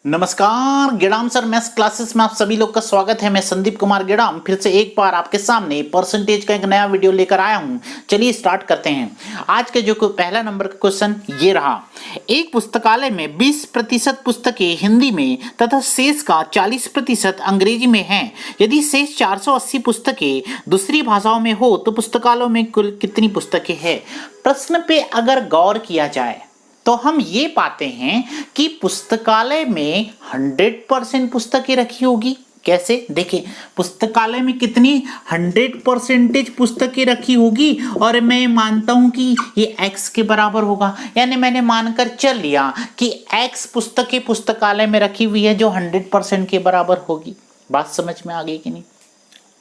नमस्कार, Gedam sir maths classes में आप सभी लोग का स्वागत है। मैं संदीप कुमार गेडाम फिर से एक बार आपके सामने परसेंटेज का एक नया वीडियो लेकर आया हूं। चलिए स्टार्ट करते हैं। आज के जो पहला नंबर का क्वेश्चन ये रहा। एक पुस्तकालय में 20% पुस्तकें हिंदी में तथा शेष का 40% अंग्रेजी में हैं। यदि शेष 480 पुस्तकें दूसरी भाषाओं में हो तो पुस्तकालयों में कुल कितनी पुस्तकें हैं? प्रश्न पे अगर गौर किया जाए तो हम ये पाते हैं कि पुस्तकालय में 100% पुस्तकें रखी होगी। कैसे? देखिए, पुस्तकालय में कितनी 100% पुस्तकें रखी होगी और मैं मानता हूं कि ये x के बराबर होगा। यानी मैंने मानकर चल लिया कि x पुस्तकें पुस्तकालय में रखी हुई है जो 100% के बराबर होगी। बात समझ में आ गई कि नहीं?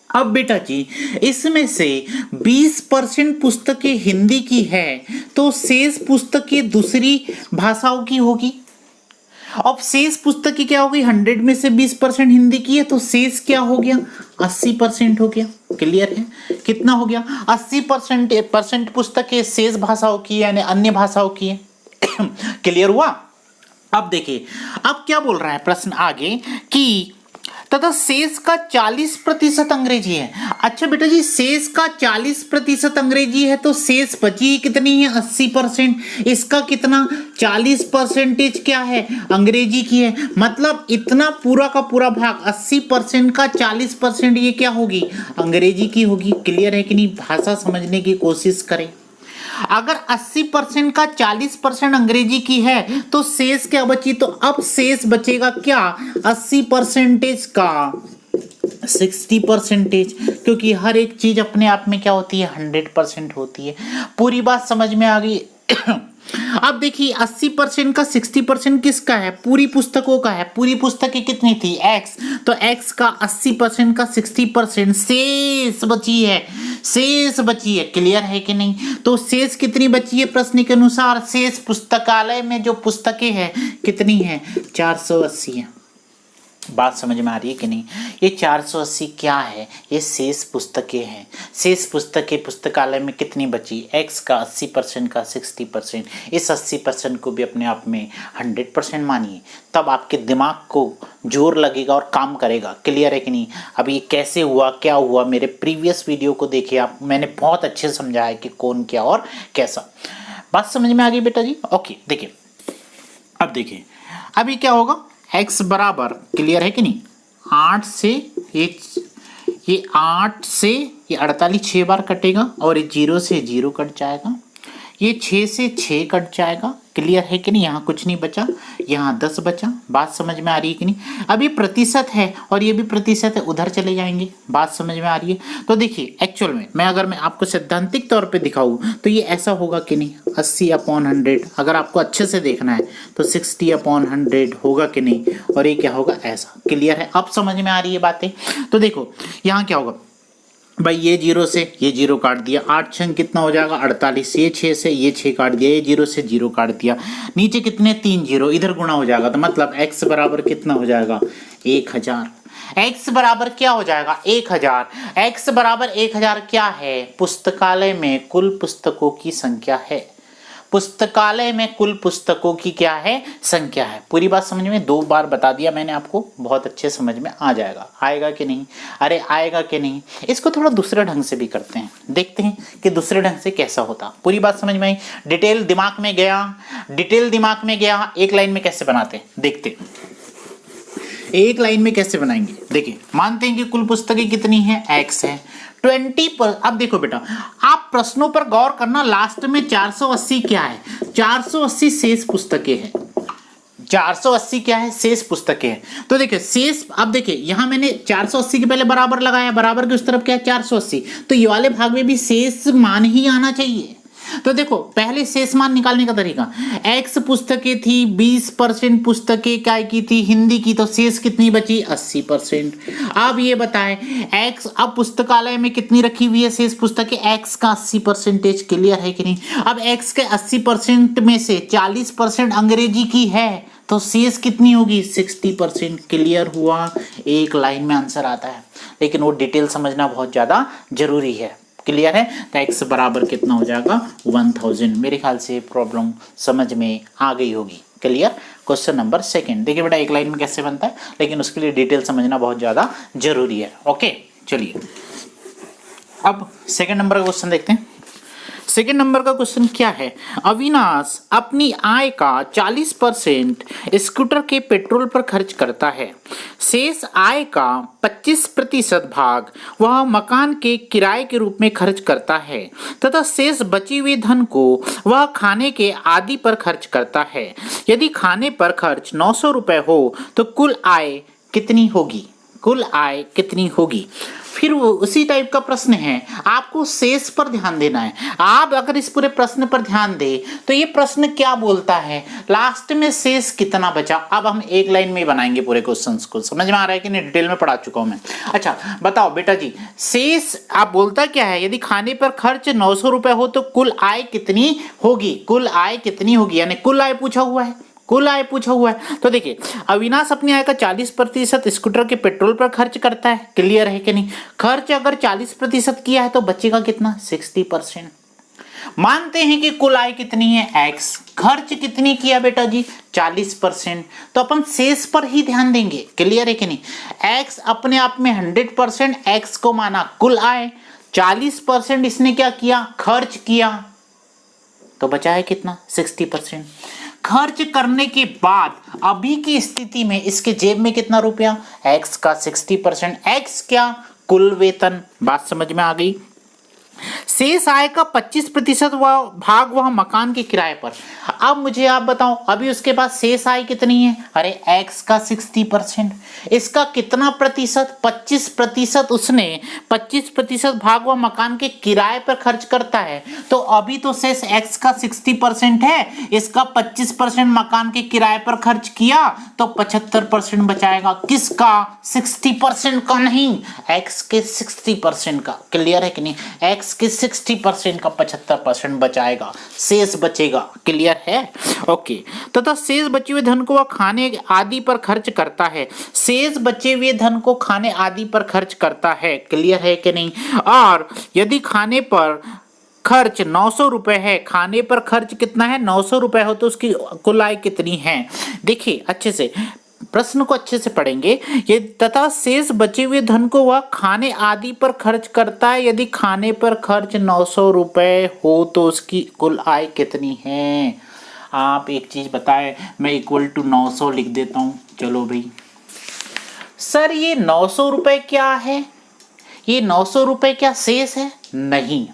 अब बेटा जी, इसमें से 20% पुस्तकें हिंदी की है तो शेष पुस्तकें दूसरी भाषाओं की होगी। अब शेष पुस्तकें क्या होगी? 100 में से 20% हिंदी की है तो शेष क्या हो गया? 80% हो गया। क्लियर है? कितना हो गया? 80% पुस्तकें शेष भाषाओं की यानी अन्य भाषाओं की है। क्लियर हुआ? अब देखिए, अब क्या बोल रहा है प्रश्न आगे कि तथा शेष का 40% अंग्रेजी है। अच्छा बेटा जी, शेष का 40% अंग्रेजी है तो शेष बची कितनी है? 80%। इसका कितना? 40% क्या है? अंग्रेजी की है। मतलब इतना पूरा का पूरा भाग 80% का 40% ये क्या होगी? अंग्रेजी की होगी। क्लियर है कि नहीं? भाषा समझने की कोशिश करें। अगर 80% का 40% अंग्रेजी की है तो शेष क्या बची? तो अब शेष बचेगा क्या? 80% का 60%, क्योंकि हर एक चीज अपने आप में क्या होती है? 100% होती है। पूरी बात समझ में आ गई? अब देखिए, 80% का 60% किसका है? पूरी पुस्तकों का है। पूरी पुस्तकें कितनी थी? x, तो x का 80% का 60% शेष बची है। शेष बची है। क्लियर है कि नहीं? तो शेष कितनी बची है? प्रश्न के अनुसार शेष पुस्तकालय में जो पुस्तकें हैं कितनी है? 480 है। बात समझ में आ रही है कि नहीं? ये 480 क्या है? ये शेष पुस्तकें हैं। शेष पुस्तकें पुस्तकालय में कितनी बची? x का 80% का 60%। इस 80% को भी अपने आप में 100% मानिए, तब आपके दिमाग को जोर लगेगा और काम करेगा। क्लियर है कि नहीं? अब ये कैसे हुआ, क्या हुआ, मेरे प्रीवियस वीडियो को देखिए आप, मैंने बहुत अच्छे समझाया है कि कौन क्या और कैसा। बात समझ में आ गई बेटा जी? ओके, देखिए अब देखिए, अभी क्या होगा? x बराबर, क्लियर है कि नहीं, 8 से ये 8 से ये 48 6 बार कटेगा और ये 0 से 0 कट जाएगा। ये 6 से 6 कट जाएगा। क्लियर है कि नहीं? यहाँ कुछ नहीं बचा, यहाँ 10 बचा। बात समझ में आ रही है कि नहीं? अब ये प्रतिशत है और ये भी प्रतिशत है, उधर चले जाएंगे। बात समझ में आ रही है? तो देखिए, एक्चुअल में अगर मैं आपको सैद्धांतिक तौर पे दिखाऊं तो ये ऐसा होगा कि नहीं? 80/100। अगर आपको अच्छे से देखना है तो 60/100 होगा कि नहीं? और ये क्या होगा? ऐसा। क्लियर है? अब समझ में आ रही है बातें? तो देखो यहाँ क्या होगा भाई, ये 0 से ये 0 काट दिया, 8 6 कितना हो जाएगा? 48। ये 6 से ये 6 काट दिया, ये 0 से 0 काट दिया। नीचे कितने? 3 0, इधर गुणा हो जाएगा। तो मतलब x बराबर कितना हो जाएगा? 1000। x बराबर क्या हो जाएगा? 1000। x बराबर 1000 क्या है? पुस्तकालय में कुल पुस्तकों की संख्या है। पुस्तकालय में कुल पुस्तकों की क्या है? संख्या है। पूरी बात समझ में? 2 बार बता दिया मैंने आपको, बहुत अच्छे समझ में आ जाएगा। आएगा कि नहीं? अरे आएगा कि नहीं? इसको थोड़ा दूसरे ढंग से भी करते हैं, देखते हैं कि दूसरे ढंग से कैसा होता। पूरी बात समझ में आई? डिटेल दिमाग में गया, एक लाइन में कैसे बनाते हैं देखते हैं। एक लाइन में कैसे बनाएंगे? देखिए, मानते हैं कि कुल पुस्तकें कितनी है? x है। 20 पर, अब देखो बेटा, आप प्रश्नों पर गौर करना। लास्ट में 480 क्या है? 480 शेष पुस्तकें हैं। 480 क्या है? शेष पुस्तकें हैं। तो देखिए शेष, अब देखिए यहाँ मैंने 480 के पहले बराबर लगाया, बराबर के उस तरफ क्या है? 480। तो ये वाले भाग में भी शेष मान ही आना चाहिए। तो देखो, पहले शेष मान निकालने का तरीका, x पुस्तकें थी, 20% पुस्तकें क्या की थी? हिंदी की। तो शेष कितनी बची? 80%। अब ये बताएं x, अब पुस्तकालय में कितनी रखी हुई है शेष पुस्तकें? x का 80%। क्लियर है कि नहीं? अब x के 80% में से 40% अंग्रेजी की है तो शेष कितनी होगी? 60%। क्लियर हुआ? एक लाइन में आंसर आता है, लेकिन वो डिटेल समझना बहुत ज्यादा जरूरी है। क्लियर है? तो x बराबर कितना हो जाएगा 1000। मेरे ख्याल से प्रॉब्लम समझ में आ गई होगी। क्लियर? क्वेश्चन नंबर सेकंड देखिए बेटा, एक लाइन में कैसे बनता है, लेकिन उसके लिए डिटेल समझना बहुत ज़्यादा जरूरी है। ओके चलिए अब सेकंड नंबर का क्वेश्चन देखते हैं। सेकेंड नंबर का क्वेश्चन क्या है? अविनाश अपनी आय का 40% स्कूटर के पेट्रोल पर खर्च करता है। शेष आय का 25% भाग वह मकान के किराए के रूप में खर्च करता है तथा शेष बची हुई धन को वह खाने के आदि पर खर्च करता है। यदि खाने पर खर्च 900 रुपये हो तो कुल आय कितनी होगी? कुल आय कितनी होगी? फिर वो उसी टाइप का प्रश्न है, आपको शेष पर ध्यान देना है। आप अगर इस पूरे प्रश्न पर ध्यान दें तो ये प्रश्न क्या बोलता है, लास्ट में शेष कितना बचा। अब हम एक लाइन में ही बनाएंगे पूरे क्वेश्चंस को। समझ में आ रहा है कि नहीं? डिटेल में पढ़ा चुका हूं मैं। अच्छा बताओ बेटा जी, शेष आप बोलता क्या है? यदि खाने पर खर्च 900 रुपए हो तो कुल आय कितनी होगी? कुल आय कितनी होगी, यानी कुल आय पूछा हुआ है। कुल आय पूछा हुआ है। तो देखिए अविनाश अपनी आय का 40% स्कूटर के पेट्रोल पर खर्च करता है। क्लियर है कि नहीं? खर्च अगर 40% किया है तो बचेगा कितना? 60%। मानते हैं कि कुल आय कितनी है x, खर्च कितनी किया बेटा जी? 40%। तो अपन शेष पर ही ध्यान देंगे। क्लियर है कि नहीं? x अपने आप में 100%, x को माना कुल आय, 40% इसने क्या किया? खर्च किया, तो बचा है कितना? 60%। खर्च करने के बाद अभी की स्थिति में इसके जेब में कितना रुपया? x का 60%। x क्या? कुल वेतन। बात समझ में आ गई? शेष आय का 25% भाग वह मकान के किराए पर। अब मुझे आप बताओ, अभी उसके पास शेष आय कितनी है? अरे x का 60%, इसका कितना प्रतिशत? 25%। उसने 25% भाग वह मकान के किराए पर खर्च करता है। तो अभी तो शेष x का 60% है, इसका 25% मकान के किराए पर खर्च किया तो 75% बचाएगा। किसका? 60% का नहीं, x के 60% का। क्लियर है कि नहीं? x के 60% का 75% बचाएगा, शेष बचेगा। क्लियर है? ओके। तथा शेष बचे हुए धन को वह खाने आदि पर खर्च करता है। शेष बचे हुए धन को खाने आदि पर खर्च करता है। क्लियर है कि नहीं? और यदि खाने पर खर्च 900 रुपए है, खाने पर खर्च कितना है? 900 रुपए हो तो उसकी कुल आय कितनी है? देखिए अच्छे से प्रश्न को अच्छे से पढ़ेंगे। ये तथा शेष बचे हुए धन को वह खाने आदि पर खर्च करता है। यदि खाने पर खर्च 900 रुपए हो तो उसकी कुल आय कितनी है? आप एक चीज बताएं, मैं इक्वल टू 900 लिख देता हूं। चलो भाई सर, ये 900 रुपए क्या है? ये 900 रुपए क्या शेष है? नहीं,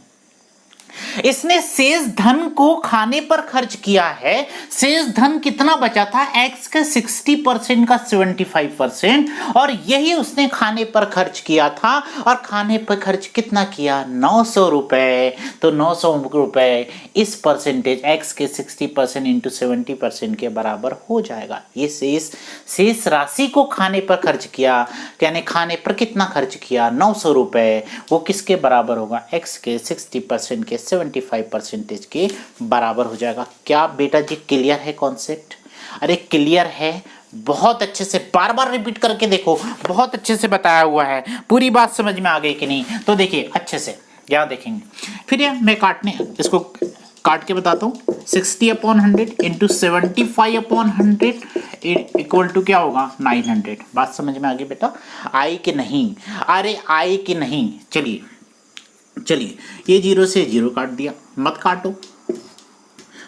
इसने शेष धन को खाने पर खर्च किया है। शेष धन कितना बचा था? x का 60% का 75%, और यही उसने खाने पर खर्च किया था। और खाने पर खर्च कितना किया? 900 रुपए। तो 900 रुपए इस परसेंटेज x के 60% इंटू 70% के बराबर हो जाएगा। ये शेष राशि को खाने पर खर्च किया, यानी खाने पर कितना खर्च किया? 900 रुपए। वो किसके बराबर होगा? x के 60% के 75% के बराबर हो जाएगा। क्या बेटा जी क्लियर है कॉन्सेप्ट? अरे क्लियर है, बहुत अच्छे से बार बार रिपीट करके देखो, बहुत अच्छे से बताया हुआ है। पूरी बात समझ में आ गई कि नहीं? तो देखिए अच्छे से यहाँ देखेंगे। फिर ये मैं इसको काट के बताता हूँ। 60/100 इंटू 75/100 इक्वल टू क्या होगा? 900। बात समझ में आ गई बेटा? आई कि नहीं? अरे आई कि नहीं? चलिए ये 0 से 0 काट दिया, मत काटो।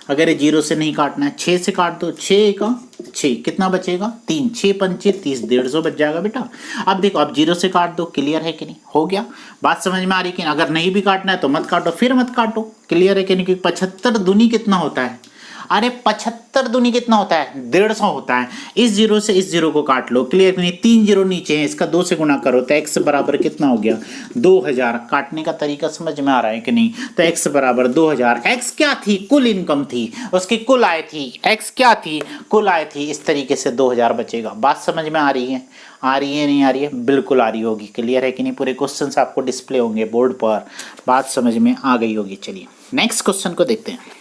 अगर ये 0 से नहीं काटना है, 6 से काट दो। 6 का 6 कितना बचेगा? 3। 6 पंचे 30, 150 बच जाएगा बेटा। अब देखो, अब 0 से काट दो। क्लियर है कि नहीं? हो गया। बात समझ में आ रही है कि अगर नहीं भी काटना है तो मत काटो, फिर मत काटो। क्लियर है कि नहीं? क्योंकि 75 दूनी कितना होता है? अरे 75 दूनी कितना होता है? 150 होता है। इस 0 से इस 0 को काट लो। क्लियर नहीं? 3 0 नीचे है, इसका 2 से गुना करो तो x बराबर कितना हो गया? 2000। काटने का तरीका समझ में आ रहा है कि नहीं? तो x बराबर 2000। x क्या थी? कुल इनकम थी, उसकी कुल आय थी। x क्या थी? कुल आय थी। इस तरीके से 2000 बचेगा। बात समझ में आ रही है? आ रही है नहीं आ रही है? बिल्कुल आ रही होगी। क्लियर है कि नहीं? पूरे क्वेश्चन आपको डिस्प्ले होंगे बोर्ड पर। बात समझ में आ गई होगी। चलिए नेक्स्ट क्वेश्चन को देखते हैं।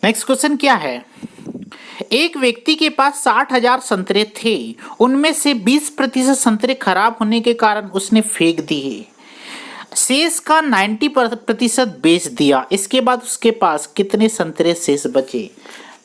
नेक्स्ट क्वेश्चन क्या है? एक व्यक्ति के पास 60,000 संतरे थे, उनमें से 20% संतरे खराब होने के कारण उसने फेंक दिए। शेष का 90% बेच दिया, इसके बाद उसके पास कितने संतरे शेष बचे?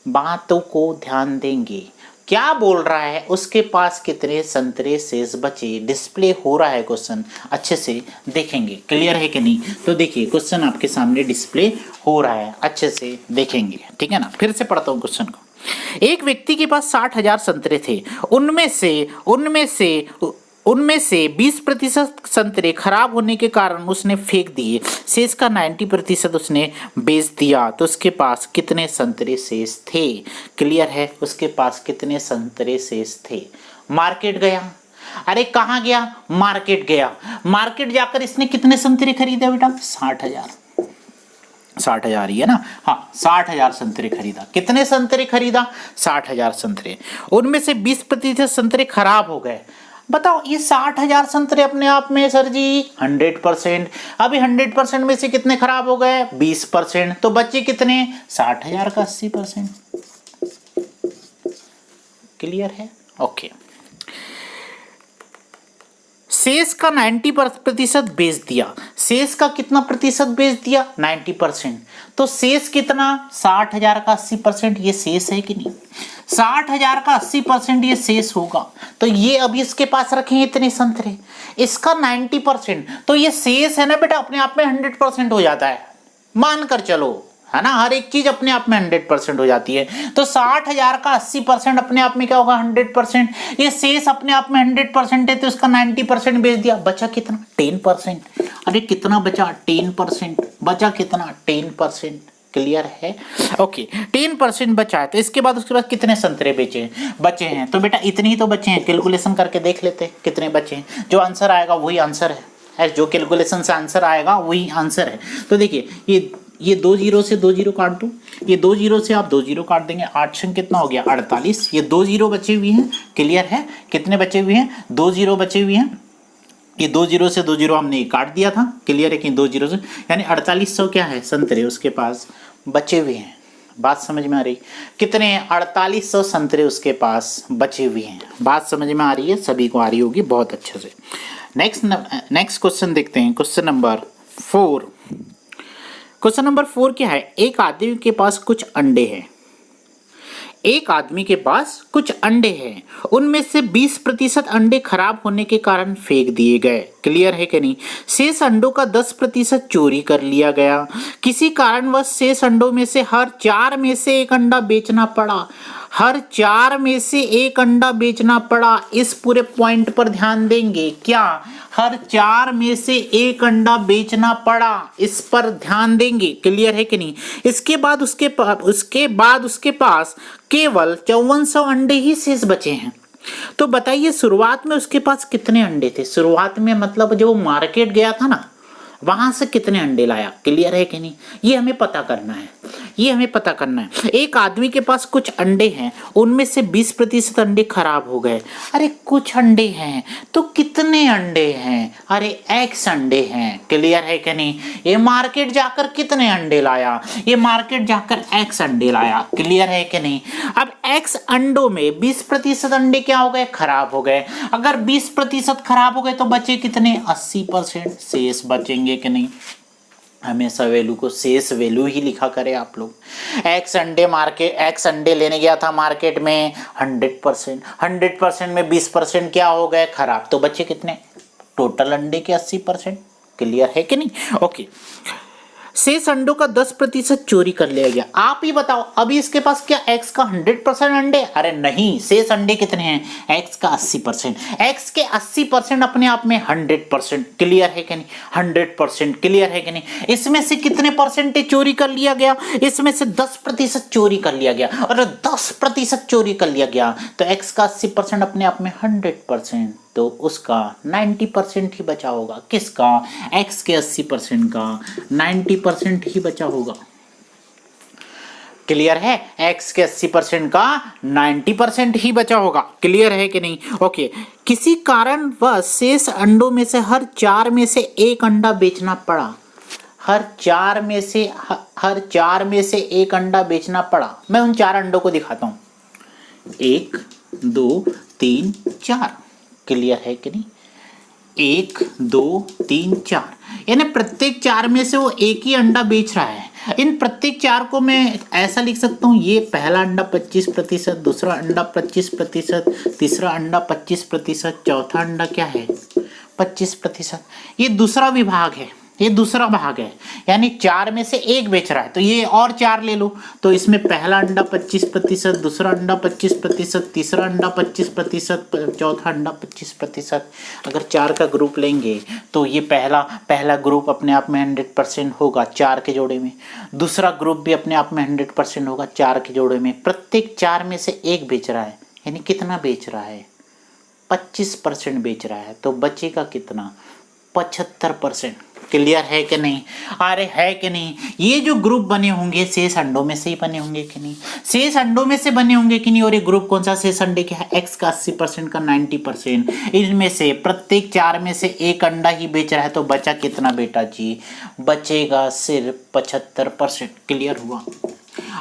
बातों को ध्यान देंगे। क्या बोल रहा है? उसके पास कितने संतरे शेष बचे। डिस्प्ले हो रहा है क्वेश्चन, अच्छे से देखेंगे। क्लियर है कि नहीं? तो देखिए क्वेश्चन आपके सामने डिस्प्ले हो रहा है, अच्छे से देखेंगे, ठीक है ना। फिर से पढ़ता हूँ क्वेश्चन को। एक व्यक्ति के पास 60,000 संतरे थे। उनमें से 20% संतरे खराब होने के कारण उसने फेंक दिए। शेष का 90% उसने बेच दिया, तो उसके पास कितने संतरे शेष थे? क्लियर है? उसके पास कितने संतरे शेष थे? मार्केट गया। अरे कहाँ गया? मार्केट गया। मार्केट जाकर इसने कितने संतरे खरीदे बेटा? 60,000। 60,000 ही है ना? हाँ, 60,000 संतरे खरीदा। कितने संतरे खरीदा? 60,000 संतरे। उनमें से 20% संतरे खराब हो गए। बताओ, ये 60,000 संतरे अपने आप में सर जी 100%। अभी 100% में से कितने खराब हो गए? 20%। तो बचे कितने? 60,000 का 80%। क्लियर है? ओके। शेष का 90% बेच दिया। शेष का कितना प्रतिशत बेच दिया? 90%। तो शेष कितना? 60,000 का 80%। ये शेष है कि नहीं? 60,000 का 80% ये शेष होगा। तो ये अभी इसके पास रखें इतने संतरे, इसका 90%, तो ये शेष है ना बेटा, अपने आप में 100% हो जाता है। मान कर चलो, है ना, हर एक चीज अपने आप में 100% हो जाती है। तो 60,000 का 80% अपने आप में क्या होगा? 100%। ये शेष अपने आप में 100% है, तो इसका 90% बेच दिया। बचा कितना? 10%। अरे कितना बचा? 10%। बचा कितना? 10%। क्लियर है? ओके, 10% बचा है। तो इसके बाद उसके बाद कितने संतरे बचे हैं? तो बेटा इतने ही तो बचे हैं। कैलकुलेशन करके देख लेते हैं कितने बचे हैं। जो आंसर आएगा वही आंसर है, जो कैलकुलेशन से आंसर आएगा वही आंसर है। तो देखिए, ये 2 जीरो से 2 जीरो काट दो, ये 2 जीरो से आप 2 जीरो काट देंगे। 8 छंग कितना हो गया? 48। ये 2 जीरो बचे हुए हैं। क्लियर है? कितने बचे हुए हैं? 2 जीरो बचे हुए हैं। ये 2 जीरो से 2 जीरो हमने काट दिया था। क्लियर है कि 2 जीरो से, यानी 4800 क्या है? संतरे उसके पास बचे हुए हैं। बात समझ में आ रही? कितने? 4800 संतरे उसके पास बचे हुए हैं। बात समझ में आ रही है? सभी को आ रही होगी बहुत अच्छे से। नेक्स्ट क्वेश्चन देखते हैं। Question number 4। क्वेश्चन नंबर 4 क्या है? एक आदमी के पास कुछ अंडे हैं। एक आदमी के पास कुछ अंडे हैं, उनमें से 20% अंडे खराब होने के कारण फेंक दिए गए। क्लियर है कि नहीं? शेष अंडों का 10% चोरी कर लिया गया। किसी कारणवश शेष अंडों में से हर 4 में से एक अंडा बेचना पड़ा। हर 4 में से एक अंडा बेचना पड़ा। इस पूरे पॉइंट पर ध्यान देंगे। क्या? हर 4 में से एक अंडा बेचना पड़ा, इस पर ध्यान देंगे। क्लियर है कि नहीं? इसके बाद उसके पास केवल 5400 अंडे ही शेष बचे हैं। तो बताइए शुरुआत में उसके पास कितने अंडे थे? शुरुआत में मतलब जब वो मार्केट गया था ना, वहां से कितने अंडे लाया? क्लियर है कि नहीं? ये हमें पता करना है। एक आदमी के पास कुछ अंडे हैं, उनमें से 20% अंडे खराब हो गए। अरे कुछ अंडे हैं तो कितने अंडे हैं? अरे x अंडे हैं। क्लियर है कि नहीं? ये मार्केट जाकर कितने अंडे लाया? ये मार्केट जाकर x अंडे लाया। क्लियर है कि नहीं? अब x अंडों में 20% अंडे क्या हो गए? खराब हो गए। अगर 20% खराब हो गए तो बचे कितने? 80% शेष बचेंगे कि नहीं? हमेशा वैल्यू को शेष वैल्यू ही लिखा करें आप लोग। एक्स अंडे लेने गया था मार्केट में 100% में 20% क्या हो गए? खराब। तो बचे कितने? टोटल अंडे के 80%। क्लियर है कि नहीं? ओके, शेष अंडों का 10% चोरी कर लिया गया। आप ही बताओ, अभी इसके पास क्या x का 100% अंडे? अरे नहीं, शेष अंडे कितने हैं? x का 80%। x के 80% अपने आप में 100%। क्लियर है कि नहीं? 100%। क्लियर है कि नहीं? इसमें से कितने परसेंटेज चोरी कर लिया गया? इसमें से 10% चोरी कर लिया गया। और 10% चोरी कर लिया गया तो x का 80% अपने आप में 100%, तो उसका 90% ही बचा होगा। किसका? x के 80% का 90% ही बचा होगा। क्लियर है? x के 80% का 90% ही बचा होगा। क्लियर है कि नहीं? ओके, किसी कारण वह शेष अंडों में से हर 4 में से एक अंडा बेचना पड़ा। हर 4 में से एक अंडा बेचना पड़ा। मैं उन 4 अंडों को दिखाता हूं। 1 2 3 4। क्लियर है कि नहीं? 1 2 3 4, यानी प्रत्येक 4 में से वो एक ही अंडा बेच रहा है। इन प्रत्येक 4 को मैं ऐसा लिख सकता हूँ, ये पहला अंडा 25%, दूसरा अंडा 25%, तीसरा अंडा 25%, चौथा अंडा क्या है 25%। ये दूसरा विभाग है, ये दूसरा भाग है, यानी 4 में से एक बेच रहा है। तो ये और 4 ले लो, तो इसमें पहला अंडा 25%, दूसरा अंडा 25%, तीसरा अंडा 25%, चौथा अंडा 25%। अगर 4 का ग्रुप लेंगे तो ये पहला ग्रुप अपने आप में 100% होगा 4 के जोड़े में, दूसरा ग्रुप भी अपने आप में 100% होगा 4 के जोड़े में। प्रत्येक 4 में से एक बेच रहा है, यानी कितना बेच रहा है 25% बेच रहा है, तो बचेगा कितना 75%। क्लियर है कि नहीं? अरे है कि नहीं? ये जो ग्रुप बने होंगे शेष अंडों में से ही बने होंगे कि नहीं? शेष अंडों में से बने होंगे कि नहीं? और ये ग्रुप कौन सा शेष अंडे के है? एक्स का 80% का 90%। इनमें से प्रत्येक 4 में से एक अंडा ही बेच रहा है, तो बचा कितना बेटा जी? बचेगा सिर्फ 75%। क्लियर हुआ?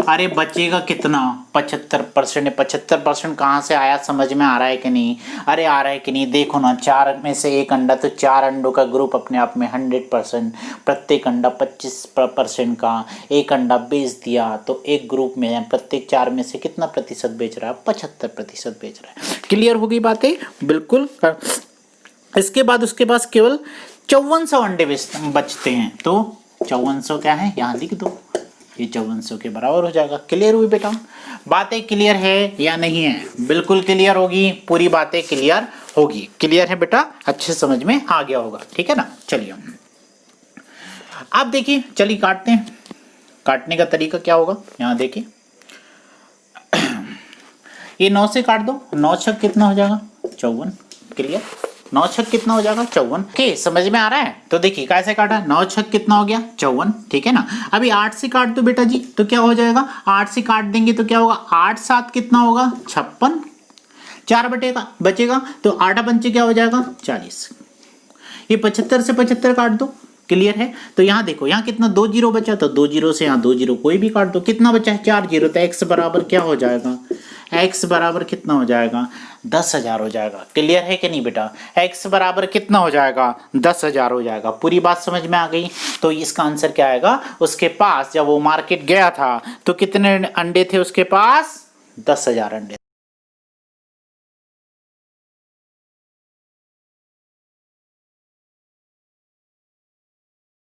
अरे बचेगा कितना 75%। 75% कहाँ से आया, समझ में आ रहा है कि नहीं? अरे आ रहा है कि नहीं? देखो ना, 4 में से एक अंडा, तो 4 अंडों का ग्रुप अपने आप में 100%, प्रत्येक अंडा 25% का, एक अंडा बेच दिया, तो एक ग्रुप में प्रत्येक 4 में से कितना प्रतिशत बेच रहा है? 75% बेच रहा है। क्लियर हो गई बातें? बिल्कुल। इसके बाद उसके पास केवल 5400 अंडे बचते हैं, तो 5400 क्या है यहाँ लिख दो, ये 5400 के बराबर हो जाएगा। क्लियर हुई बेटा? बातें क्लियर है या नहीं है? बिल्कुल क्लियर होगी, पूरी बातें क्लियर होगी। क्लियर है बेटा? अच्छे समझ में आ गया होगा, ठीक है ना? चलिए अब देखिए, चलिए काटते हैं। काटने का तरीका क्या होगा यहाँ देखिए, ये 9 से काट दो, 9 छक कितना हो जाएगा 54। क्लियर? 9 छक कितना हो जाएगा 54। ओके, समझ में आ रहा है? तो देखिए कैसे काटा, 9 छक कितना हो गया 54, ठीक है ना? अभी 8 से काट दो बेटा जी, तो क्या हो जाएगा? 8 से काट देंगे तो क्या होगा? 8 7 कितना होगा 56, 4 बटेगा बचेगा, तो 8 पंचे क्या हो जाएगा 40। ये 75 से 75 काट दो। क्लियर है? तो यहाँ देखो, यहाँ कितना 2 जीरो बचा, तो 2 जीरो से यहाँ 2 जीरो कोई भी काट दो, कितना बचा है 4 जीरो, तो x बराबर क्या हो जाएगा? x बराबर कितना हो जाएगा 10,000 हो जाएगा। क्लियर है कि नहीं बेटा? x बराबर कितना हो जाएगा 10,000 हो जाएगा। पूरी बात समझ में आ गई? तो इसका आंसर क्या आएगा? उसके पास जब वो मार्केट गया था तो कितने अंडे थे उसके पास? 10,000 अंडे।